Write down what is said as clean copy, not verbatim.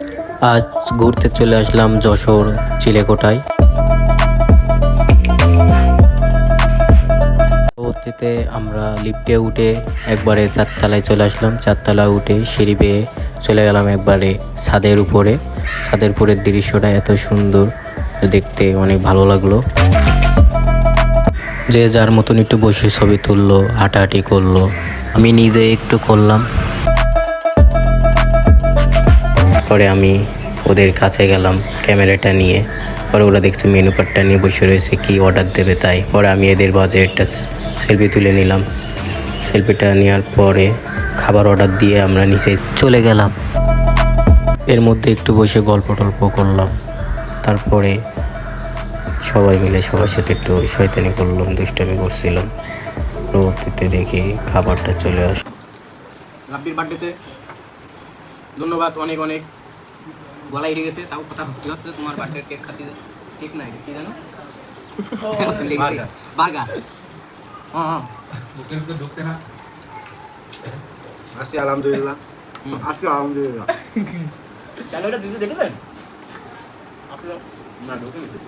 আজ ঘুরতে চলে আসলাম যশোর চিলেকোঠায়। পরবর্তীতে আমরা লিফটে উঠে একবারে চারতলায় চলে আসলাম। চারতলায় উঠে সিঁড়ি বেয়ে চলে গেলাম একবারে ছাদের উপরে। ছাদের উপরের দৃশ্যটা এত সুন্দর, দেখতে অনেক ভালো লাগলো। যে যার মতন একটু বসে ছবি তুললো, হাঁটাহাঁটি করলো, আমি নিজে একটু করলাম। পরে আমি ওদের কাছে গেলাম ক্যামেরাটা নিয়ে। পরে ওরা দেখছে মেনু কার্ডটা নিয়ে বসে রয়েছে, কি অর্ডার দেবে তাই। পরে আমি এদের বাজে একটা সেলফি তুলে নিলাম। সেলফিটা নেওয়ার পরে খাবার অর্ডার দিয়ে আমরা নিচে চলে গেলাম। এর মধ্যে একটু বসে গল্প টল্প করলাম। তারপরে সবাই মিলে সবার সাথে একটু শয়তানি করলাম, দুষ্টামি করছিলাম। পরবর্তীতে দেখি খাবারটা চলে আসে। রাব্বির বার্থডেতে ধন্যবাদ অনেক অনেক। গলা এড়ে গেছে, তাও কথা হচ্ছে তোমার বার্থডে কেক খাতে। কেক না, কি জানো, বার্গার। হ্যাঁ বুকের উপরে ঢুকছে না। আসি আলহামদুলিল্লাহ। আসি আলহামদুলিল্লাহ। কেন এটা দিতে দেখলেন আপনি? না ঢুকে নিতে